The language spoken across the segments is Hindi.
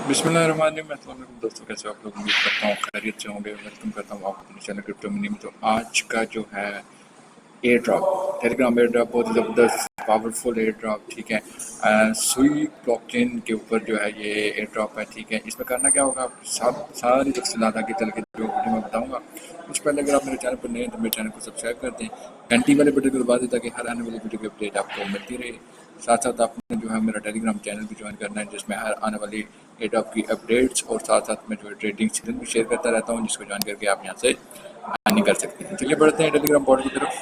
बिस्मिल्लाहिर्रहमानिर्रहीम। अस्सलाम वालेकुम दोस्तों, कैसे हो आप लोग? उम्मीद करता हूँ खैरियत से होंगे। वेलकम करता हूँ आपको अपने चैनल क्रिप्टो मनी में। तो आज का जो है air drop, Telegram air drop, बहुत ज़बरदस्त पावरफुल एयर ड्रॉप, ठीक है। सुई ब्लॉकचेन के ऊपर जो है ये एयर ड्रॉप है, ठीक है। इसमें करना क्या होगा, आपके साथ सारी तफसीलात आगे चल के जो वीडियो में बताऊँगा। कुछ पहले अगर आप मेरे चैनल पर नए हैं तो मेरे चैनल को सब्सक्राइब कर दें, घंटी वाले बटन को दबा दें ताकि हर आने वाली वीडियो की अपडेट आपको मिलती रहे। साथ साथ आपने जो है मेरा टेलीग्राम चैनल भी ज्वाइन करना है, जिसमें हर आने वाली एयरड्रॉप की अपडेट्स और साथ साथ में जो है ट्रेडिंग सीजन भी शेयर करता रहता हूँ, जिसको ज्वाइन करके आप यहाँ से अर्निंग कर सकते हैं। चलिए बढ़ते हैं टेलीग्राम बॉट की तरफ।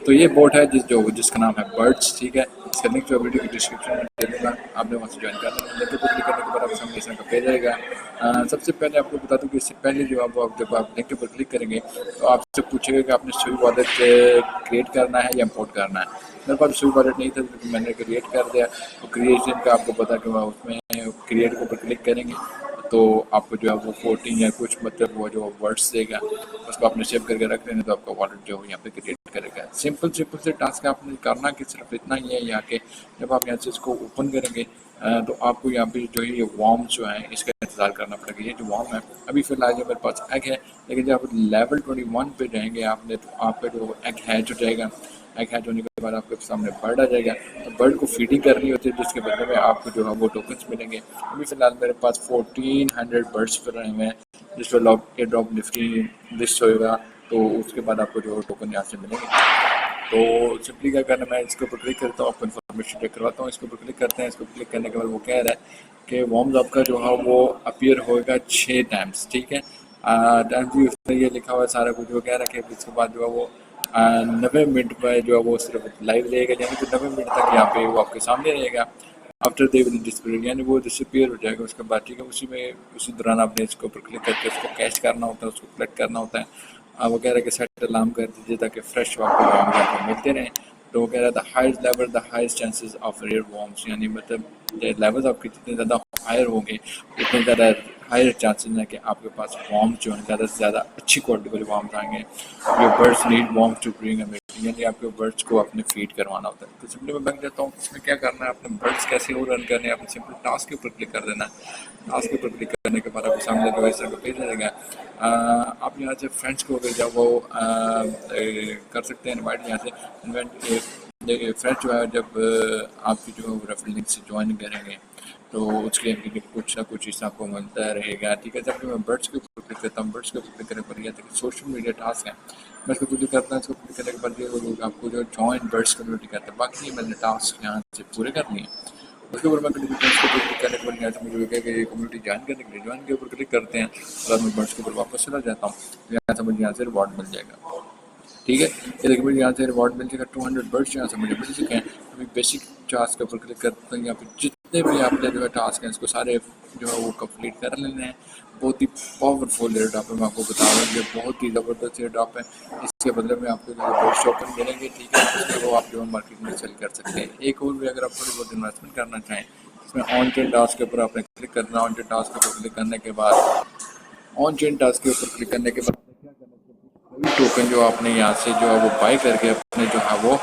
तो ये बोट है जिसका नाम है बर्ड्स, ठीक है। इसका लिंक जो वीडियो की डिस्क्रिप्शन में दे दूँगा, आपने वहाँ से ज्वाइन कर लेना। लिंक पर क्लिक करने के बाद आपके सामने इस तरह का पेज आएगा। सबसे पहले आपको बता दूँ कि इससे पहले जो आप जब आप लिंक पर क्लिक करेंगे तो आपसे पूछेगा कि आपने सुई वॉलेट क्रिएट करना है या इम्पोर्ट करना है। मेरे पास सुई वॉलेट नहीं था तो मैंने क्रिएट कर दिया। तो क्रिएशन का आपको पता कि उसमें क्रिएट के ऊपर क्लिक करेंगे तो आपको जो है वो 14 या कुछ मतलब वो जो वर्ड्स देगा उसको आपने सेव करके रख लेना, तो आपका वॉलेट जो है यहाँ पे क्रिएट करेगा। सिंपल से टास्क आपने करना कि सिर्फ इतना ही है यहाँ के, जब आप यहाँ से इसको ओपन करेंगे तो आपको यहाँ पे जो है ये वॉर्म जो है इसका इंतज़ार करना पड़ेगा। ये जो वॉर्म है अभी फ़िलहाल जो मेरे पास एग है, लेकिन जब आप लेवल 21 पे जाएंगे आपने तो आपका जो एग हैच हो जाएगा। एग हैच होने के बाद आपके सामने बर्ड आ जाएगा, तो बर्ड को फीडिंग करनी होती है, जिसके बदले में आपको जो है वो टोकन्स मिलेंगे। अभी फ़िलहाल मेरे पास 1400 बर्ड्स पर रहे हुए हैं, जिस पर lock air drop Nifty list होएगा तो उसके बाद आपको जो टोकन यहाँ से मिलेंगे। तो सिंपली क्या करना, मैं इसके ऊपर क्लिक करता हूँ, आपको इन्फॉर्मेशन चेक करवाता हूँ। इसके ऊपर क्लिक करते हैं। इसको क्लिक करने के बाद वो कह रहा है कि वॉर्म्स आपका जो है वो अपीयर होएगा 6 टाइम्स, ठीक है। टाइम्स भी उसमें ये लिखा हुआ है सारा कुछ, वो कह रहा है कि इसके बाद जो है वो 90 मिनट में जो है वो सिर्फ लाइव रहेगा, यानी कि 90 मिनट तक यहाँ पे वो आपके सामने रहेगा। आफ्टर दे विल डिसअपीयर, यानी वो डिसअपीयर हो जाएगा उसके बाद, ठीक है। उसी दौरान आपने इसके ऊपर क्लिक करके उसको कैच करना होता है, उसको कलेक्ट करना होता है। वो कह रहा है कि सेट अलार्म कर दीजिए ताकि फ्रेश आपको वॉर्म यहाँ पे मिलते रहें। तो वो कह रहा है the highest level the highest chances of rare worms, यानी मतलब लेवल्स आपके जितने ज़्यादा हायर होंगे उतने ज़्यादा हायर चांसेस हैं कि आपके पास वॉर्म्स जो हैं ज़्यादा से ज़्यादा अच्छी क्वालिटी वाले वॉर्म्स आएंगे। Your birds need worms to bring a meeting, यानी आपके बर्ड्स को अपने फीड करवाना होता है। तो सिंपली मैं बन जाता हूँ, इसमें क्या करना है, अपने बर्ड्स कैसे हो रन करने हैं, आपने सिंपल टास्क के ऊपर क्लिक कर देना है। टास्क के ऊपर क्लिक करने के बाद आपके सामने जो है इस तरह का पेज आएगा। आप यहाँ से फ्रेंड्स को अगर जब वो कर सकते हैं इन्वाइट, यहाँ से इन्वाइट फ्रेंड्स जो है जब आपकी जो रेफरल लिंक से ज्वाइन करेंगे तो उसके लिए कुछ ना कुछ हिस्सा आपको मिलता रहेगा, ठीक है। जब मैं बर्ड्स के ऊपर क्लिक करता हूँ, बर्ड्स के ऊपर क्लिक करने पर यह सोशल मीडिया टास्क है, मैं इसको क्लिक करता हूँ। इसको क्लिक करने के बाद ये आपको जो जॉइन बर्ड्स कम्युनिटी कहता है। बाकी मैंने टास्क यहाँ से पूरे कर लिए हैं। उसके ऊपर मैं क्लिक करने के बाद यहाँ से मुझे कि ये कम्युनिटी ज्वाइन करने के लिए ज्वाइन के ऊपर क्लिक करते हैं और मैं बर्ड्स के ऊपर वापस चला जाता हूँ। यहाँ से मुझे यहाँ से रिवॉर्ड मिल जाएगा, ठीक है। ये देखिए मुझे यहाँ से रिवॉर्ड मिल जाएगा। 200 बर्ड्स यहाँ से मुझे मिल चुके हैं। अभी बेसिक टास्क के ऊपर क्लिक करते हैं। यहाँ पे जितने भी आपने जो है टास्क हैं इसको सारे जो है वो कंप्लीट कर लेने हैं। बहुत ही पावरफुल एयर ड्रॉप है, मैं आपको बता रहा हूँ, ये बहुत ही ज़बरदस्त एयर ड्रॉप है। इसके बदले में आपको जो है बर्ड्स टोकन मिलेंगे, ठीक है। उसमें वो आप जो है मार्केट में सेल कर सकते हैं। एक और भी अगर आप थोड़ी बहुत इन्वेस्टमेंट करना चाहें, इसमें ऑन चेन टास्क के ऊपर आपने क्लिक करना। ऑन चेन टास्क के ऊपर क्लिक करने के बाद ऑन चेन टास्क के ऊपर क्लिक करने के बाद क्या करना चाहिए, टोकन जो आपने यहाँ से जो है वो बाय करके अपने जो है वो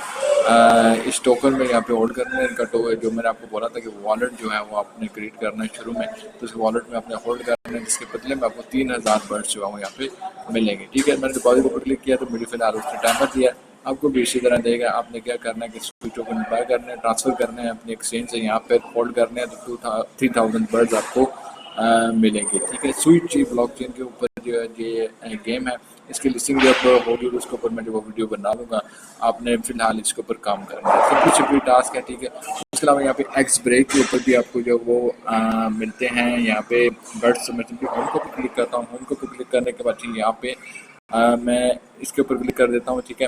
इस टोकन में यहाँ पे होल्ड करना है। इनका जो मैंने आपको बोला था कि वॉलेट जो है वो आपने क्रिएट करना है शुरू में, तो उस वॉलेट में आपने होल्ड करना है, जिसके बदले में आपको 3000 बर्ड्स जो है वो यहाँ पे मिलेंगे, ठीक है। मैंने डिपॉजिट के ऊपर क्लिक किया तो मुझे फिलहाल उसने टाइमर दिया, आपको भी इसी तरह देगा। आपने क्या करना है कि टोकन बाय करना है, ट्रांसफर करना है अपने एक्सचेंज से, यहाँ पे होल्ड करने हैं तो 3000 बर्ड्स आपको मिलेंगे, ठीक है। स्वीट ची ब्लॉकचेन के ऊपर जो है ये गेम है, इसकी लिस्टिंग जब होगी तो उसके ऊपर मैं जो वीडियो बना लूँगा। आपने फिलहाल इसके ऊपर काम करना है, सिंपली टास्क है, ठीक है। उसके अलावा यहाँ पे एक्स ब्रेक के ऊपर भी आपको जो वो मिलते हैं। यहाँ पे बर्ड्स मैं सिंपली होम को भी क्लिक करता हूँ। होम को क्लिक करने के बाद यहाँ पे मैं इसके ऊपर क्लिक कर देता हूँ, ठीक है।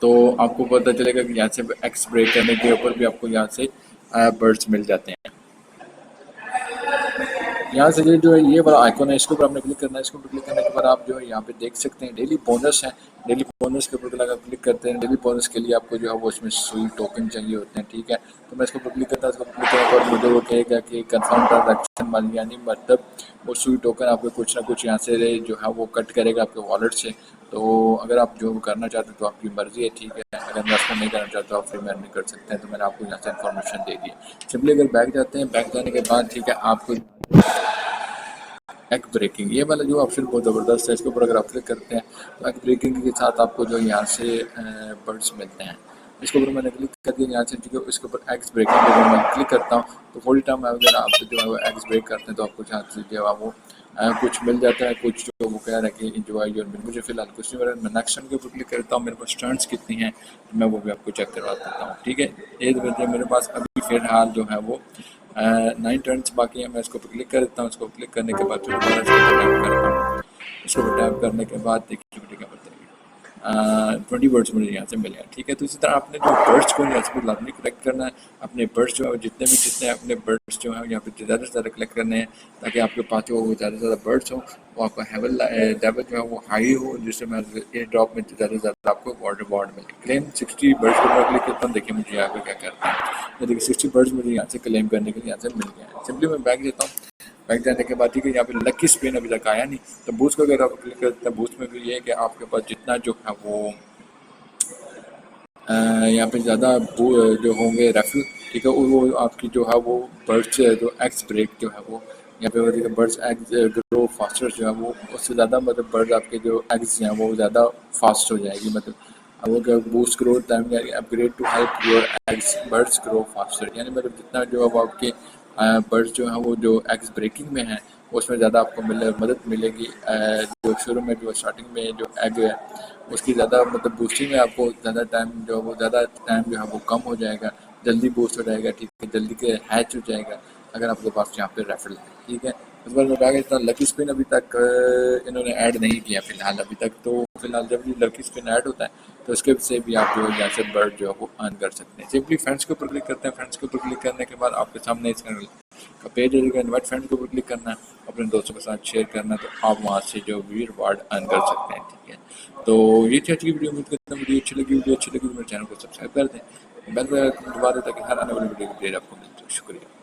तो आपको पता चलेगा कि यहाँ से एक्स ब्रेक करने के ऊपर भी आपको यहाँ से बर्ड्स मिल जाते हैं। यहाँ से ये जो है ये वाला आइकॉन है, इसके ऊपर आपने क्लिक करना है। इसके ऊपर क्लिक करने के बाद आप जो है यहाँ पे देख सकते हैं डेली बोनस है। डेली बोनस के ऊपर अगर क्लिक करते हैं, डेली बोनस के लिए आपको जो है वो इसमें सुई टोकन चाहिए होते हैं, ठीक है। तो मैं इसके ऊपर क्लिक करता हूँ। इसके ऊपर क्लिक करने के बाद मुझे वो कहेगा कि कंफर्म ट्रांजैक्शन वाली, यानी मतलब वो सुई टोकन आपको कुछ ना कुछ यहाँ से जो है वो कट करेगा आपके वॉलेट से। तो अगर आप जो करना चाहते हैं तो आपकी मर्जी है, ठीक है। अगर इन्वेस्टमेंट नहीं करना चाहते तो आप फ्री में नहीं कर सकते हैं। तो मैंने आपको यहाँ से इन्फॉर्मेशन दे दी है। सिंपली अगर बैक जाते हैं, बैक जाने के बाद ठीक है आपको एग ब्रेकिंग ये वाला जो ऑप्शन बहुत ज़बरदस्त है। इसके ऊपर अगर आप क्लिक करते हैं तो एग ब्रेकिंग के साथ आपको जो यहाँ से बर्ड्स मिलते हैं। इसके ऊपर मैंने क्लिक कर दिया यहाँ से, ठीक है। इसके ऊपर एग्स ब्रेकिंग के ऊपर मैं क्लिक करता हूँ तो फुल टाइम अगर आप जो है वो एग्स ब्रेक करते हैं तो आपको यहाँ से जो है वो कुछ मिल जाता है। कुछ जो वो कह रहा है कि इंजॉय योर मील, मुझे फिलहाल कुछ नहीं मिल रहा। मैं नेक्स्ट के ऊपर क्लिक करता हूँ, मेरे पास टर्न्स कितनी हैं तो मैं वो भी आपको चेक करवा देता हूँ, ठीक है। ये मेरे पास अभी फिलहाल जो है वो 9 टर्न्स बाकी हैं। मैं इसको क्लिक कर देता हूँ। इसको क्लिक करने के बाद फिर दोबारा इसको टैप करता हूँ। इसको टैप करने के बाद देखिए मुझे क्या बताइए 20 बर्ड्स मुझे यहाँ से मिले हैं, ठीक है। तो इसी तरह आपने जो बर्ड्स को यहाँ से लाजमी कलेक्ट करना है। अपने बर्ड्स जो है जितने अपने बर्ड्स जो हैं यहाँ पे ज़्यादा से ज़्यादा कलेक्ट करने हैं, ताकि आपके पास जो वो ज़्यादा से ज़्यादा बर्ड्स हों, वो आपका लेवल जो है वो हाई हो, जिससे मैं एयर ड्रॉप में ज़्यादा से ज़्यादा आपको रिवॉर्ड मिले। क्लेम 60 बर्ड्स के ऊपर क्लिक करता हूँ। देखिए मुझे यहाँ पे क्या करता है, देखिए 60 बर्ड्स मुझे यहाँ से क्लेम करने के लिए यहाँ से मिल गया है। सिंपली मैं बैक देता हूँ। बैक जाने के बाद ठीक है यहाँ पे लकी स्पिन अभी तक आया नहीं, तो बूस्ट को अगर आप क्लिक करते हैं, बूस्ट में भी ये है कि आपके पास जितना जो है वो यहाँ पे ज़्यादा जो होंगे रेफरल, ठीक है, वो आपकी जो है वो बर्ड्स जो एक्स ब्रेक जो है वो यहाँ पे देखिए बर्ड्स एग्स ग्रो फास्टर जो है वो उससे ज़्यादा मतलब बर्ड आपके जो एग्स हैं वो ज़्यादा फास्ट हो जाएगी। मतलब अब वो क्या बूस्ट ग्रो टाइम यानी upgrade to help your eggs birds grow faster, यानी मतलब जितना जो है वो आपके बर्ड्स जो हैं वो जो एग्स ब्रेकिंग में हैं उसमें ज़्यादा आपको मदद मिलेगी। जो शुरू में जो स्टार्टिंग में जो एग है उसकी ज़्यादा मतलब बूस्टिंग में आपको ज़्यादा टाइम जो है वो कम हो जाएगा, जल्दी बूस्ट हो जाएगा, ठीक है, जल्दी के हैच हो जाएगा अगर आपके पास यहाँ पे रेफरल है, ठीक है। उस बार मैं बैग इतना लकी स्पिन अभी तक इन्होंने ऐड नहीं किया फिलहाल अभी तक। तो फिलहाल जब ये लकी स्पिन ऐड होता है तो उसके से भी आप जो यहाँ से बर्ड जो है वो अर्न कर सकते हैं। सिंपली फ्रेंड्स के ऊपर क्लिक करते हैं। फ्रेंड्स के ऊपर क्लिक करने के बाद आपके सामने इस का पेज हो जाएगा। इनवाइट फ्रेंड के ऊपर क्लिक करना है, अपने दोस्तों के साथ शेयर करना है, तो आप वहाँ से जो भी रिवार्ड अर्न कर सकते हैं, ठीक है। तो ये थी आज की वीडियो। उम्मीद करता हूँ वीडियो अच्छी लगी तो मेरे चैनल को सब्सक्राइब कर दें, बेल आइकन दबा दें ताकि हर आने वाली वीडियो की अपडेट आपको मिल जाए। शुक्रिया।